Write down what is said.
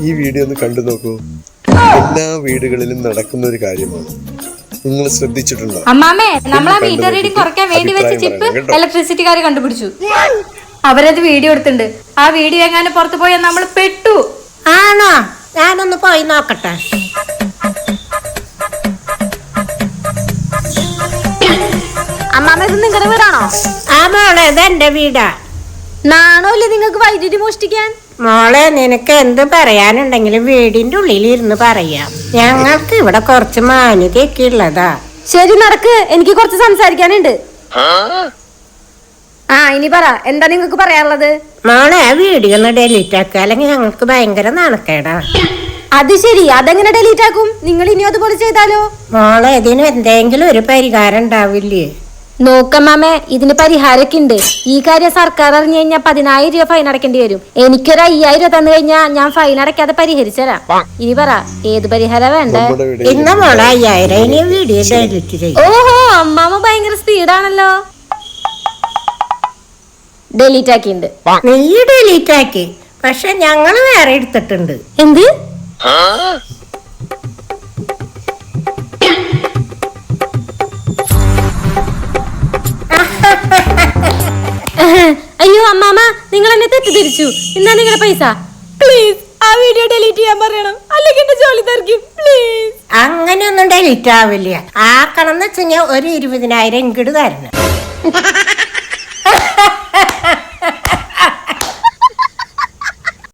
ഈ വീഡിയോ ഒന്ന് കണ്ടു നോക്കൂ. എല്ലാ വീടുകളിലും നടക്കുന്ന ഒരു കാര്യമാണ്. നിങ്ങൾ ശ്രദ്ധിച്ചിട്ടുണ്ടോ? അമ്മാമേ, നമ്മളാ മീറ്റർ റീഡിംഗ് കുറയ്ക്കാൻ വേണ്ടി വെച്ച ചിപ്പ് ഇലക്ട്രിസിറ്റിക്കാർ കണ്ടുപിടിച്ചു. അവരത് വീഡിയോ എടുത്തിട്ടുണ്ട്. ആ വീഡിയോ എങ്ങാനും പുറത്തു പോയാൽ നമ്മൾ പെട്ടു. ആണോ? ഞാനൊന്ന് പോയി നോക്കട്ടെ. അമ്മാമ, ഇത് നിങ്ങളുടെ വീടാണോ? ആ മോളെ, ഇത് എന്റെ വീടാ. നാണോ ഇല്ലേ നിങ്ങൾക്ക് വൈദ്യുതി മോഷ്ടിക്കാൻ? മോളെ, നിനക്ക് എന്ത് പറയാനുണ്ടെങ്കിലും വീടിന്റെ ഉള്ളിൽ ഇരുന്ന് പറയാം. ഞങ്ങൾക്ക് ഇവിടെ കുറച്ച് മാന്യതയൊക്കെ ഉള്ളതാ. ശരി, നടക്ക്. എനിക്ക് കുറച്ച് സംസാരിക്കാനുണ്ട്. ആ, ഇനി പറ, എന്താ നിങ്ങൾക്ക് പറയാനുള്ളത്? മോളെ, വീഡിയോ ഒന്ന് ഡെലീറ്റ് ആക്കുക, അല്ലെങ്കിൽ ഞങ്ങൾക്ക് ഭയങ്കര നാണക്കേടാ. അത് ശരി, അതെങ്ങനെ ഡെലീറ്റ് ആക്കും? നിങ്ങൾ ഇനി അതുപോലെ ചെയ്താലോ? മോളെ, ഇതിന് എന്തെങ്കിലും ഒരു പരിഹാരം ഉണ്ടാവില്ലേ? നോക്കമ്മാമേ, ഇതിന് പരിഹാരമൊക്കെ ഉണ്ട്. ഈ കാര്യം സർക്കാർ അറിഞ്ഞു കഴിഞ്ഞാൽ 10,000 രൂപ ഫൈൻ അടക്കേണ്ടി വരും. എനിക്കൊരു 5,000 രൂപ തന്നു കഴിഞ്ഞാൽ ഞാൻ ഫൈൻ അടയ്ക്കാതെ പരിഹരിച്ചരാം. ഇനി പറ, ഏത് പരിഹാരം വേണ്ടേ? ഇന്ന് മോളെ 5,000 ഇനി വീഡിയോ ഡെലീറ്റ് ചെയ്യും. ഓഹോ, അമ്മാമ ഭയങ്കര സ്പീഡാണല്ലോ. ഡെലീറ്റ് ആക്കിണ്ട്. നീ ഡെലീറ്റ് ആക്കി, പക്ഷെ ഞങ്ങള് വേറെ എടുത്തിട്ടുണ്ട്. എന്ത്? അയ്യോ അമ്മാമ, നിങ്ങൾ എന്നെ തെറ്റിദ്ധരിച്ചു. എന്നാ നിങ്ങളുടെ പൈസ പ്ലീസ് ആ വീഡിയോ ഡിലീറ്റ് ചെയ്യാൻ പറയണം, അല്ലെങ്കിൽ എന്റെ ജോലി തർക്കും പ്ലീസ്. അങ്ങനെയൊന്നും ഡെലീറ്റ് ആവില്ല. ആക്കണം എന്ന് വെച്ചാൽ ഒരു 20,000 ഇങ്ങോട്ട് തരണം.